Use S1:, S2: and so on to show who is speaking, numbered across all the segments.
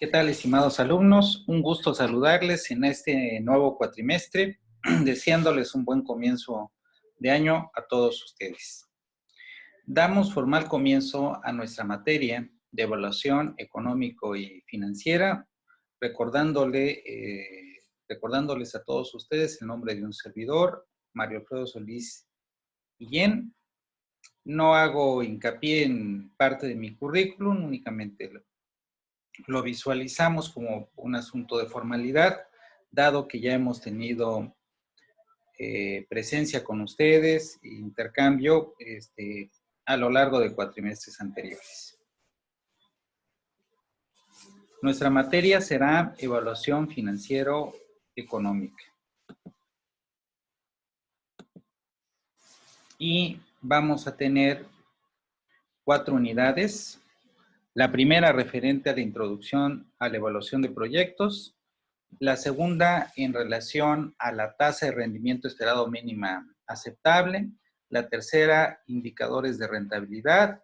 S1: ¿Qué tal, estimados alumnos? Un gusto saludarles en este nuevo cuatrimestre, deseándoles un buen comienzo de año a todos ustedes. Damos formal comienzo a nuestra materia de evaluación económico y financiera, recordándoles a todos ustedes el nombre de un servidor, Mario Alfredo Solís Guillén. No hago hincapié en parte de mi currículum, únicamente lo visualizamos como un asunto de formalidad, dado que ya hemos tenido presencia con ustedes, intercambio a lo largo de cuatrimestres anteriores. Nuestra materia será evaluación financiero-económica. Y vamos a tener 4 unidades. La primera referente a la introducción a la evaluación de proyectos. La segunda en relación a la tasa de rendimiento esperado mínima aceptable. La tercera, indicadores de rentabilidad.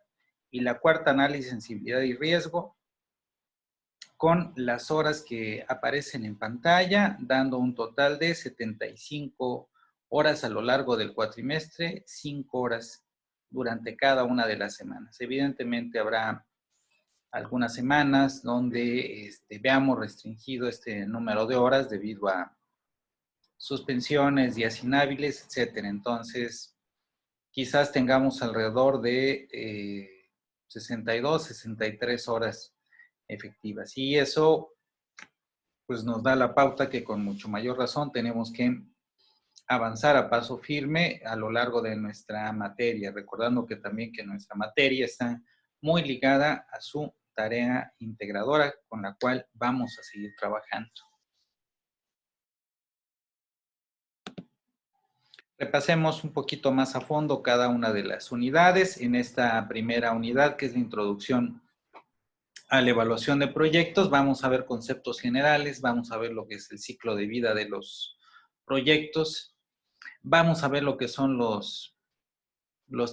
S1: Y la cuarta, análisis de sensibilidad y riesgo, con las horas que aparecen en pantalla, dando un total de 75 horas a lo largo del cuatrimestre, 5 horas durante cada una de las semanas. Evidentemente habrá algunas semanas donde veamos restringido este número de horas debido a suspensiones, días inhábiles, etcétera. Entonces, quizás tengamos alrededor de 62, 63 horas efectivas. Y eso, pues, nos da la pauta que con mucho mayor razón tenemos que avanzar a paso firme a lo largo de nuestra materia, recordando que también que nuestra materia está muy ligada a su tarea integradora con la cual vamos a seguir trabajando. Repasemos un poquito más a fondo cada una de las unidades. En esta primera unidad, que es la introducción a la evaluación de proyectos, vamos a ver conceptos generales, vamos a ver lo que es el ciclo de vida de los proyectos, vamos a ver lo que son los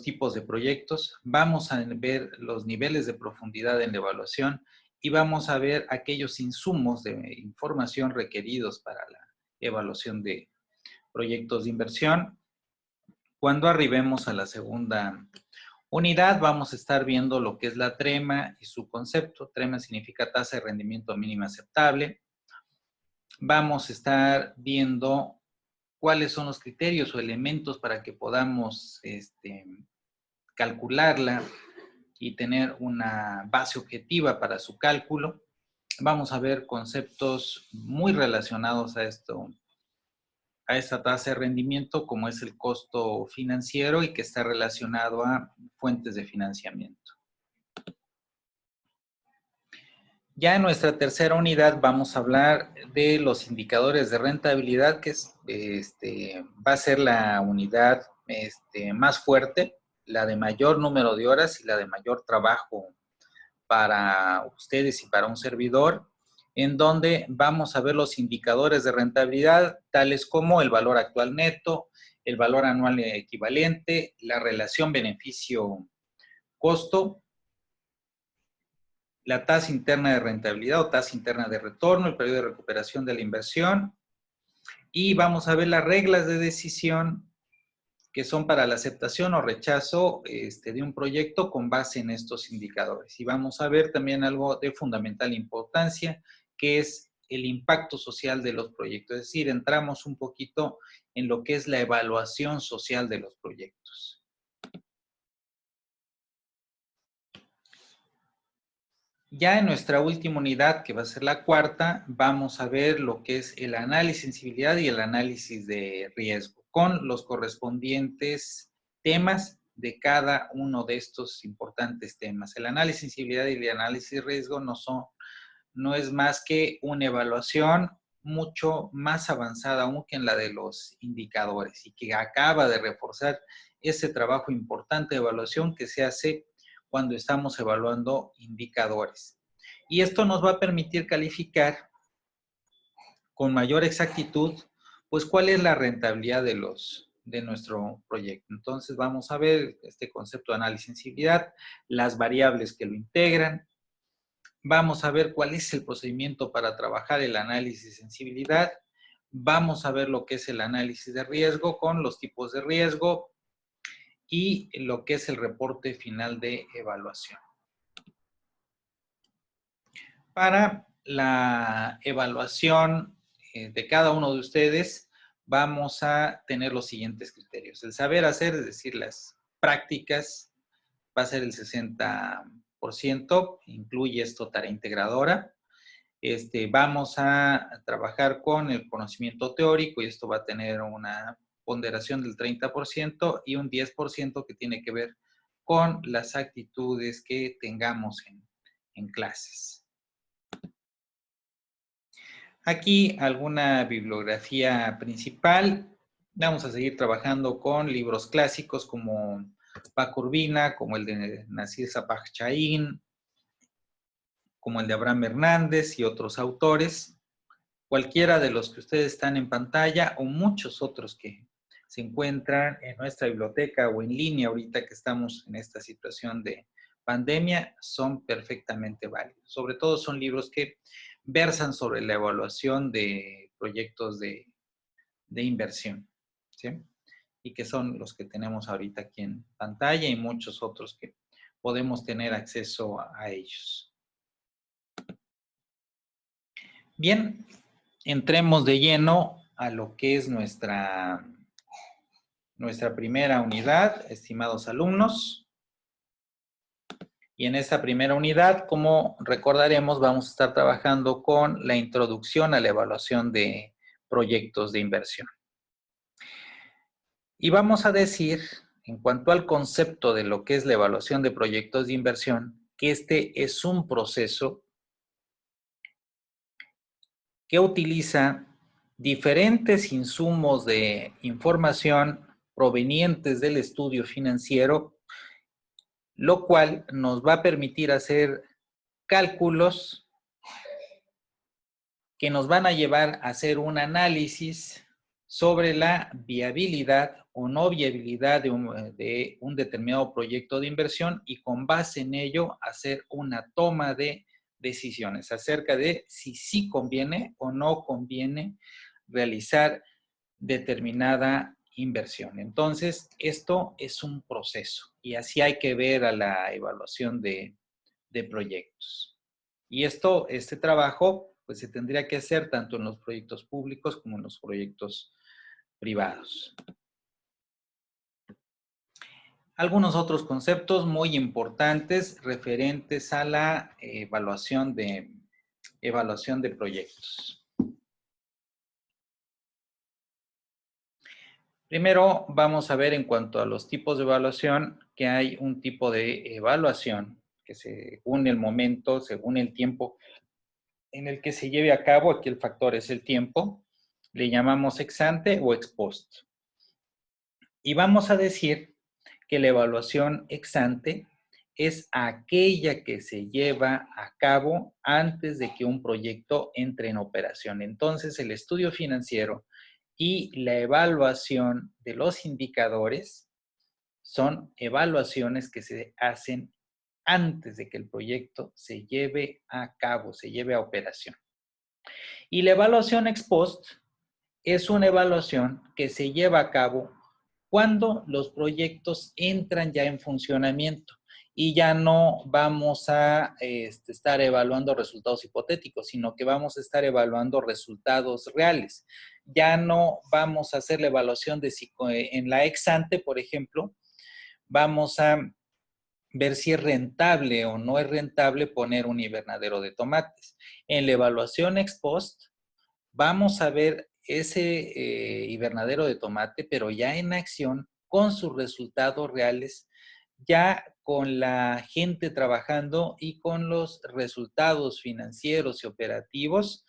S1: tipos de proyectos, vamos a ver los niveles de profundidad en la evaluación y vamos a ver aquellos insumos de información requeridos para la evaluación de proyectos de inversión. Cuando arribemos a la segunda unidad, vamos a estar viendo lo que es la TREMA y su concepto. TREMA significa tasa de rendimiento mínima aceptable. Vamos a estar viendo cuáles son los criterios o elementos para que podamos calcularla y tener una base objetiva para su cálculo. Vamos a ver conceptos muy relacionados a esta tasa de rendimiento, como es el costo financiero y que está relacionado a fuentes de financiamiento. Ya en nuestra tercera unidad vamos a hablar de los indicadores de rentabilidad, que va a ser la unidad más fuerte, la de mayor número de horas y la de mayor trabajo para ustedes y para un servidor, en donde vamos a ver los indicadores de rentabilidad, tales como el valor actual neto, el valor anual equivalente, la relación beneficio-costo, la tasa interna de rentabilidad o tasa interna de retorno, el periodo de recuperación de la inversión, y vamos a ver las reglas de decisión que son para la aceptación o rechazo de un proyecto con base en estos indicadores. Y vamos a ver también algo de fundamental importancia, que es el impacto social de los proyectos. Es decir, entramos un poquito en lo que es la evaluación social de los proyectos. Ya en nuestra última unidad, que va a ser la cuarta, vamos a ver lo que es el análisis de sensibilidad y el análisis de riesgo, con los correspondientes temas de cada uno de estos importantes temas. El análisis de sensibilidad y el análisis de riesgo no es más que una evaluación mucho más avanzada aún que en la de los indicadores y que acaba de reforzar ese trabajo importante de evaluación que se hace cuando estamos evaluando indicadores. Y esto nos va a permitir calificar con mayor exactitud, pues, cuál es la rentabilidad de nuestro proyecto. Entonces, vamos a ver este concepto de análisis de sensibilidad, las variables que lo integran, Vamos a ver cuál es el procedimiento para trabajar el análisis de sensibilidad. Vamos a ver lo que es el análisis de riesgo con los tipos de riesgo y lo que es el reporte final de evaluación. Para la evaluación de cada uno de ustedes, vamos a tener los siguientes criterios. El saber hacer, es decir, las prácticas, va a ser el 60%, incluye esto tarea integradora. Vamos a trabajar con el conocimiento teórico y esto va a tener una ponderación del 30% y un 10% que tiene que ver con las actitudes que tengamos en clases. Aquí alguna bibliografía principal. Vamos a seguir trabajando con libros clásicos como Paco Urbina, como el de Nassir Sapag Chain, como el de Abraham Hernández y otros autores. Cualquiera de los que ustedes están en pantalla o muchos otros que se encuentran en nuestra biblioteca o en línea ahorita que estamos en esta situación de pandemia son perfectamente válidos. Sobre todo son libros que versan sobre la evaluación de proyectos de inversión, ¿sí? Y que son los que tenemos ahorita aquí en pantalla y muchos otros que podemos tener acceso a ellos. Bien, entremos de lleno a lo que es nuestra primera unidad, estimados alumnos. Y en esta primera unidad, como recordaremos, vamos a estar trabajando con la introducción a la evaluación de proyectos de inversión. Y vamos a decir, en cuanto al concepto de lo que es la evaluación de proyectos de inversión, que este es un proceso que utiliza diferentes insumos de información provenientes del estudio financiero, lo cual nos va a permitir hacer cálculos que nos van a llevar a hacer un análisis sobre la viabilidad o no viabilidad de un determinado proyecto de inversión y con base en ello hacer una toma de decisiones acerca de si sí conviene o no conviene realizar determinada inversión. Entonces, esto es un proceso y así hay que ver a la evaluación de proyectos. Y este trabajo, pues se tendría que hacer tanto en los proyectos públicos como en los proyectos privados. Algunos otros conceptos muy importantes referentes a la evaluación de proyectos. Primero, vamos a ver en cuanto a los tipos de evaluación, que hay un tipo de evaluación que según el momento, según el tiempo en el que se lleve a cabo, aquí el factor es el tiempo, le llamamos ex ante o ex post. Y vamos a decir que la evaluación ex ante es aquella que se lleva a cabo antes de que un proyecto entre en operación. Entonces, el estudio financiero y la evaluación de los indicadores son evaluaciones que se hacen antes de que el proyecto se lleve a cabo, se lleve a operación. Y la evaluación ex post es una evaluación que se lleva a cabo cuando los proyectos entran ya en funcionamiento y ya no vamos a estar evaluando resultados hipotéticos, sino que vamos a estar evaluando resultados reales. Ya no vamos a hacer la evaluación de si en la ex ante, por ejemplo, vamos a ver si es rentable o no es rentable poner un invernadero de tomates. En la evaluación ex post, vamos a ver ese invernadero de tomate, pero ya en acción, con sus resultados reales, ya con la gente trabajando y con los resultados financieros y operativos,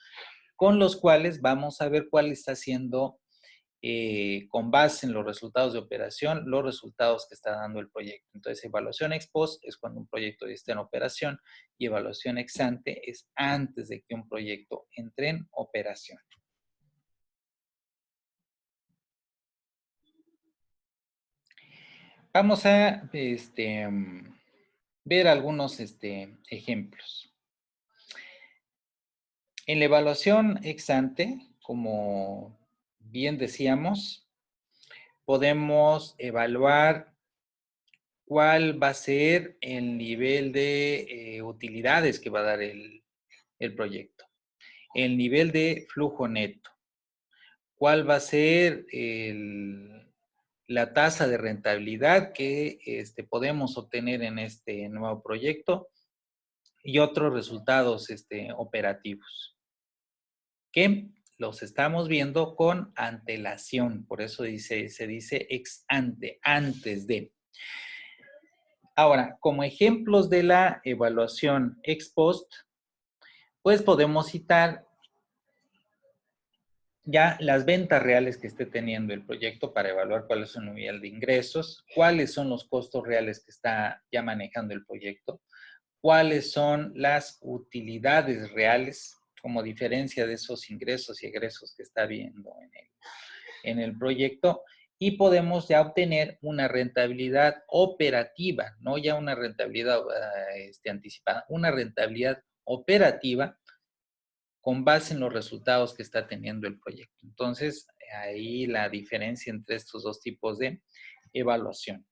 S1: con los cuales vamos a ver cuál está siendo, con base en los resultados de operación, los resultados que está dando el proyecto. Entonces, evaluación ex post es cuando un proyecto está en operación y evaluación ex ante es antes de que un proyecto entre en operación. Vamos a ver algunos ejemplos. En la evaluación ex ante, como bien decíamos, podemos evaluar cuál va a ser el nivel de utilidades que va a dar el proyecto, el nivel de flujo neto, cuál va a ser la tasa de rentabilidad que podemos obtener en este nuevo proyecto y otros resultados operativos, que los estamos viendo con antelación, por eso se dice ex ante, antes de. Ahora, como ejemplos de la evaluación ex post, pues podemos citar ya las ventas reales que esté teniendo el proyecto para evaluar cuál es su nivel de ingresos, cuáles son los costos reales que está ya manejando el proyecto, cuáles son las utilidades reales como diferencia de esos ingresos y egresos que está viendo en el proyecto, y podemos ya obtener una rentabilidad operativa, no ya una rentabilidad anticipada, una rentabilidad operativa con base en los resultados que está teniendo el proyecto. Entonces, ahí la diferencia entre estos dos tipos de evaluación.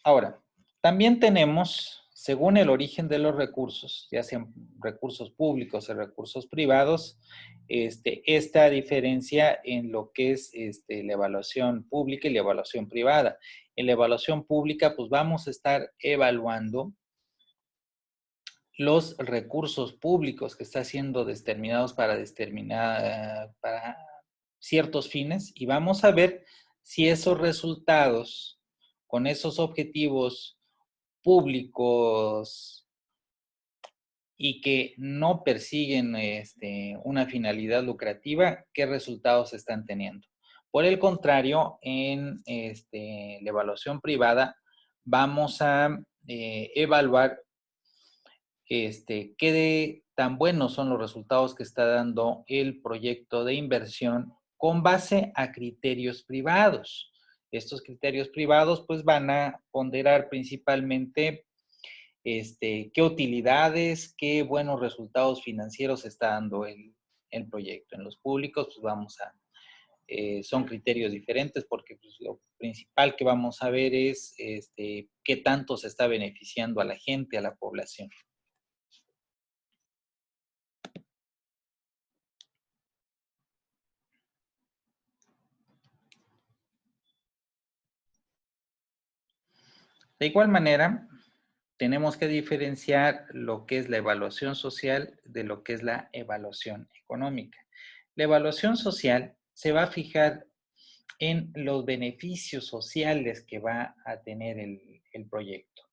S1: Ahora, también tenemos, según el origen de los recursos, ya sean recursos públicos o recursos privados, esta diferencia en lo que es la evaluación pública y la evaluación privada. En la evaluación pública, pues vamos a estar evaluando los recursos públicos que están siendo determinados para para ciertos fines, y vamos a ver si esos resultados con esos objetivos públicos y que no persiguen una finalidad lucrativa, qué resultados están teniendo. Por el contrario, en la evaluación privada vamos a evaluar qué tan buenos son los resultados que está dando el proyecto de inversión con base a criterios privados. Estos criterios privados pues van a ponderar principalmente qué utilidades, qué buenos resultados financieros está dando el proyecto. En los públicos pues vamos a, son criterios diferentes porque pues, lo principal que vamos a ver es qué tanto se está beneficiando a la gente, a la población. De igual manera, tenemos que diferenciar lo que es la evaluación social de lo que es la evaluación económica. La evaluación social se va a fijar en los beneficios sociales que va a tener el proyecto.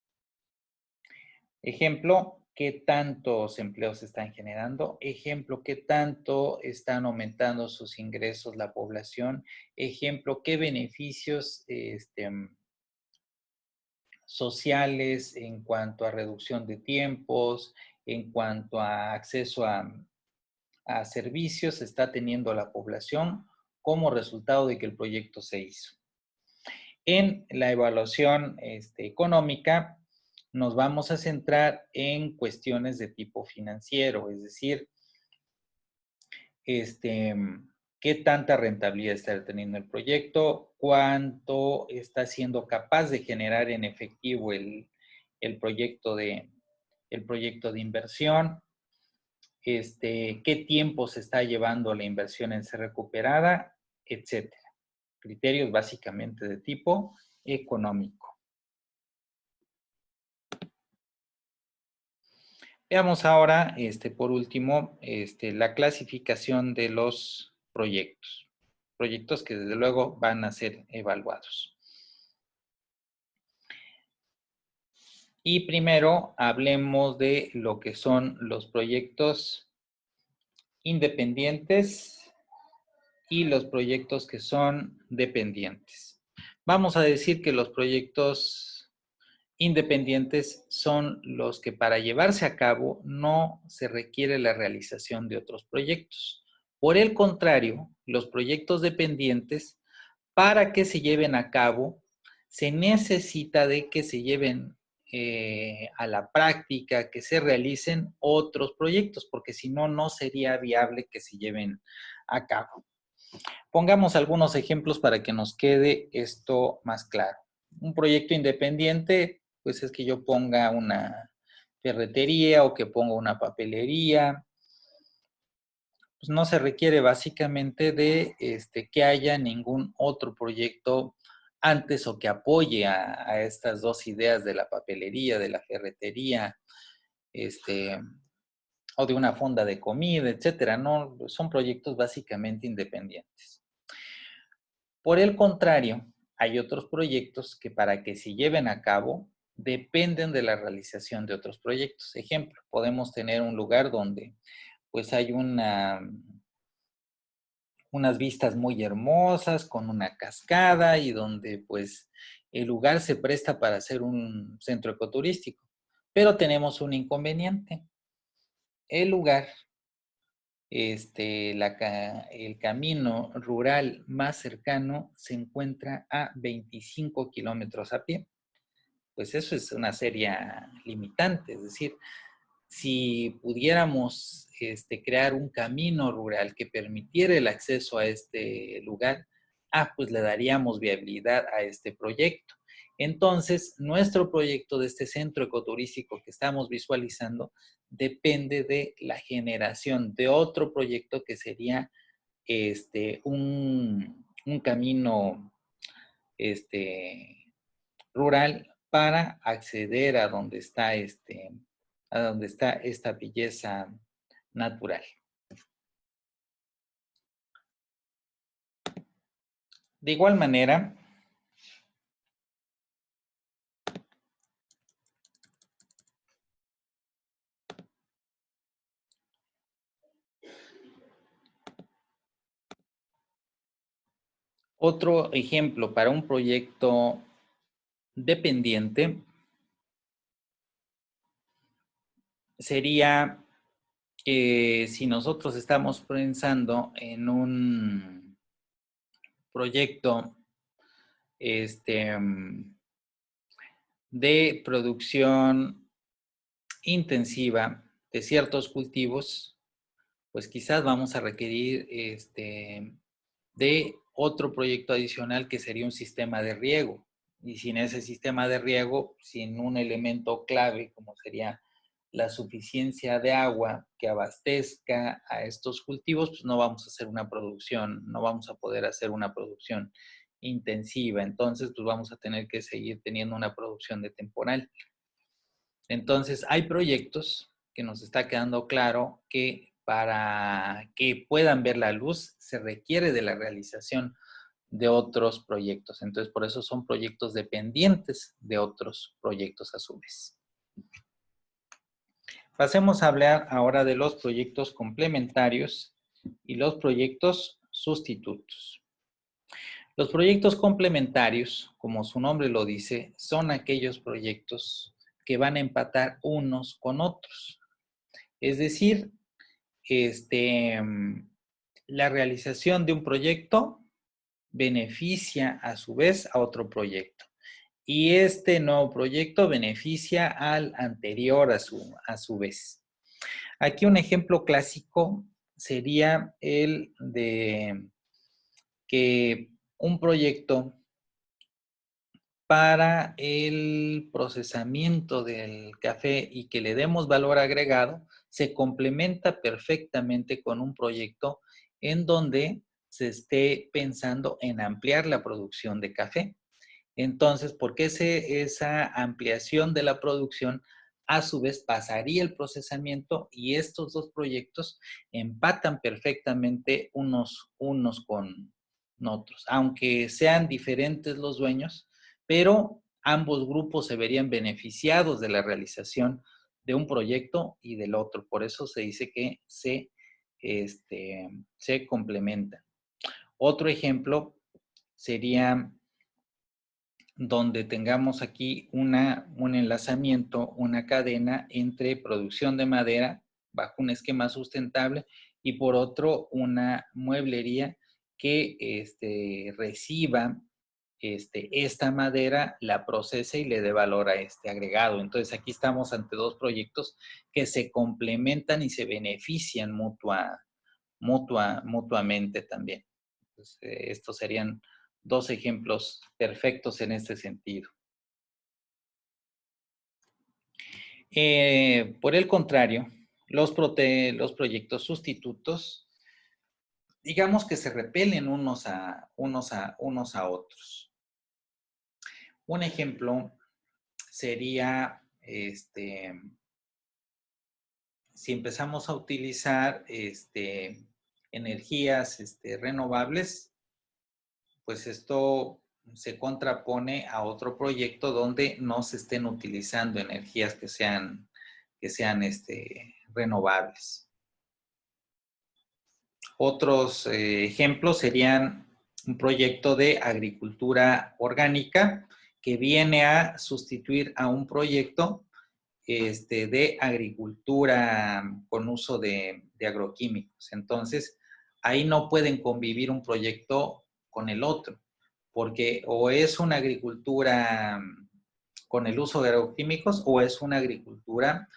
S1: Ejemplo, qué tantos empleos se están generando. Ejemplo, qué tanto están aumentando sus ingresos la población. Ejemplo, qué beneficios sociales en cuanto a reducción de tiempos, en cuanto a acceso a servicios está teniendo la población como resultado de que el proyecto se hizo. En la evaluación económica nos vamos a centrar en cuestiones de tipo financiero, es decir, qué tanta rentabilidad está teniendo el proyecto, cuánto está siendo capaz de generar en efectivo el proyecto de inversión, qué tiempo se está llevando la inversión en ser recuperada, etcétera. Criterios básicamente de tipo económico. Veamos ahora, por último, la clasificación de los proyectos. Proyectos que desde luego van a ser evaluados. Y primero hablemos de lo que son los proyectos independientes y los proyectos que son dependientes. Vamos a decir que los proyectos independientes son los que para llevarse a cabo no se requiere la realización de otros proyectos. Por el contrario, los proyectos dependientes, para que se lleven a cabo, se necesita de que se lleven a la práctica, que se realicen otros proyectos, porque si no, no sería viable que se lleven a cabo. Pongamos algunos ejemplos para que nos quede esto más claro. Un proyecto independiente, pues es que yo ponga una ferretería o que ponga una papelería. Pues no se requiere básicamente de que haya ningún otro proyecto antes o que apoye a estas dos ideas de la papelería, de la ferretería, o de una fonda de comida, etcétera. No, son proyectos básicamente independientes. Por el contrario, hay otros proyectos que para que se lleven a cabo dependen de la realización de otros proyectos. Ejemplo, podemos tener un lugar donde pues hay unas vistas muy hermosas con una cascada y donde pues el lugar se presta para hacer un centro ecoturístico. Pero tenemos un inconveniente. El lugar, el camino rural más cercano se encuentra a 25 kilómetros a pie. Pues eso es una seria limitante, es decir, si pudiéramos crear un camino rural que permitiera el acceso a este lugar, pues le daríamos viabilidad a este proyecto. Entonces, nuestro proyecto de este centro ecoturístico que estamos visualizando depende de la generación de otro proyecto que sería un camino rural para acceder a donde está esta belleza natural. De igual manera, otro ejemplo para un proyecto dependiente sería si nosotros estamos pensando en un proyecto de producción intensiva de ciertos cultivos, pues quizás vamos a requerir de otro proyecto adicional que sería un sistema de riego. Y sin ese sistema de riego, sin un elemento clave como sería la suficiencia de agua que abastezca a estos cultivos, pues no vamos a hacer una producción, no vamos a poder hacer una producción intensiva. Entonces, pues vamos a tener que seguir teniendo una producción de temporal. Entonces, hay proyectos que nos está quedando claro que para que puedan ver la luz se requiere de la realización de otros proyectos. Entonces, por eso son proyectos dependientes de otros proyectos a su vez. Pasemos a hablar ahora de los proyectos complementarios y los proyectos sustitutos. Los proyectos complementarios, como su nombre lo dice, son aquellos proyectos que van a empatar unos con otros. Es decir, la realización de un proyecto beneficia a su vez a otro proyecto. Y este nuevo proyecto beneficia al anterior a su vez. Aquí un ejemplo clásico sería el de que un proyecto para el procesamiento del café y que le demos valor agregado, se complementa perfectamente con un proyecto en donde se esté pensando en ampliar la producción de café. Entonces, porque esa ampliación de la producción a su vez pasaría el procesamiento y estos dos proyectos empatan perfectamente unos con otros, aunque sean diferentes los dueños, pero ambos grupos se verían beneficiados de la realización de un proyecto y del otro. Por eso se dice que se complementan. Otro ejemplo sería donde tengamos aquí un enlazamiento, una cadena entre producción de madera bajo un esquema sustentable y por otro una mueblería que reciba esta madera, la procese y le dé valor a este agregado. Entonces, aquí estamos ante dos proyectos que se complementan y se benefician mutuamente también. Entonces, estos serían dos ejemplos perfectos en este sentido. Por el contrario, los proyectos sustitutos, digamos que se repelen unos a otros. Un ejemplo sería, si empezamos a utilizar energías renovables, pues esto se contrapone a otro proyecto donde no se estén utilizando energías que sean renovables. Otros ejemplos serían un proyecto de agricultura orgánica que viene a sustituir a un proyecto de agricultura con uso de agroquímicos. Entonces, ahí no pueden convivir un proyecto con el otro, porque o es una agricultura con el uso de agroquímicos o es una agricultura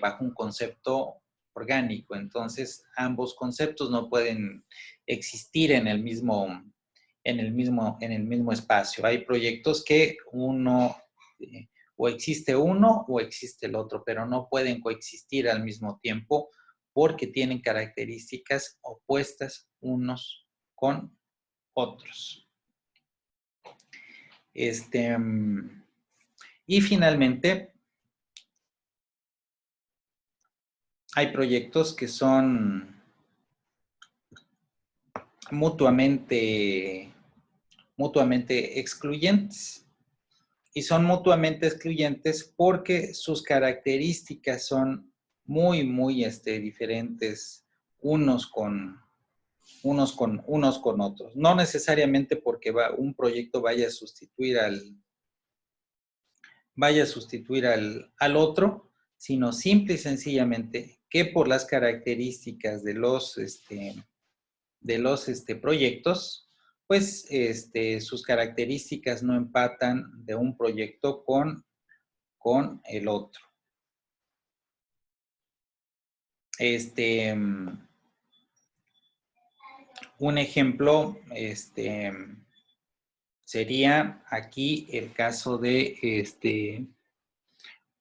S1: bajo un concepto orgánico. Entonces, ambos conceptos no pueden existir en el mismo espacio. Hay proyectos que o existe uno o existe el otro, pero no pueden coexistir al mismo tiempo porque tienen características opuestas unos con otros. Y finalmente, hay proyectos que son mutuamente excluyentes. Y son mutuamente excluyentes porque sus características son muy diferentes unos con otros. No necesariamente porque un proyecto vaya a sustituir al otro, sino simple y sencillamente que por las características de los proyectos, pues sus características no empatan de un proyecto con el otro. Un ejemplo sería aquí el caso de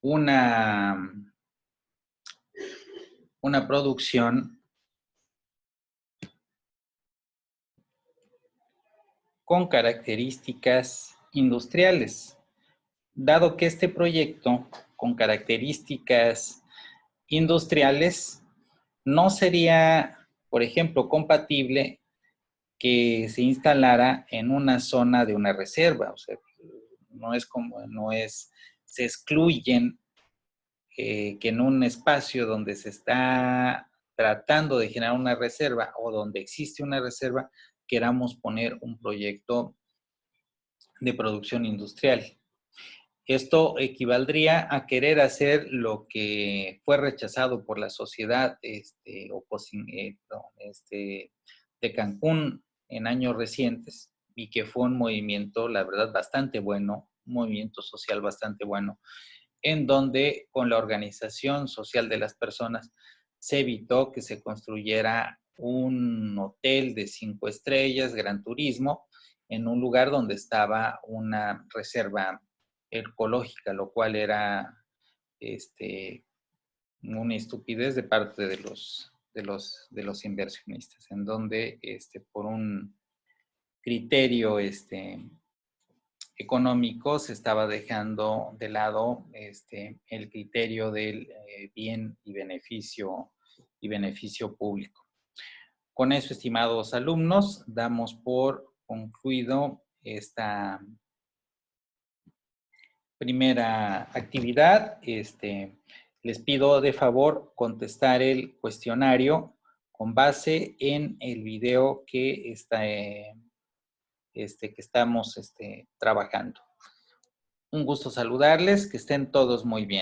S1: una producción con características industriales. Dado que este proyecto con características industriales no sería, por ejemplo, compatible que se instalara en una zona de una reserva. O sea, se excluyen que en un espacio donde se está tratando de generar una reserva o donde existe una reserva, queramos poner un proyecto de producción industrial. Esto equivaldría a querer hacer lo que fue rechazado por la sociedad de Cancún en años recientes y que fue un movimiento, la verdad, bastante bueno, un movimiento social bastante bueno, en donde con la organización social de las personas se evitó que se construyera un hotel de 5 estrellas, Gran Turismo, en un lugar donde estaba una reserva ecológica, lo cual era una estupidez de parte de los inversionistas, en donde por un criterio económico se estaba dejando de lado el criterio del bien y beneficio público. Con eso, estimados alumnos, damos por concluido esta primera actividad. Les pido de favor contestar el cuestionario con base en el video que estamos trabajando. Un gusto saludarles, que estén todos muy bien.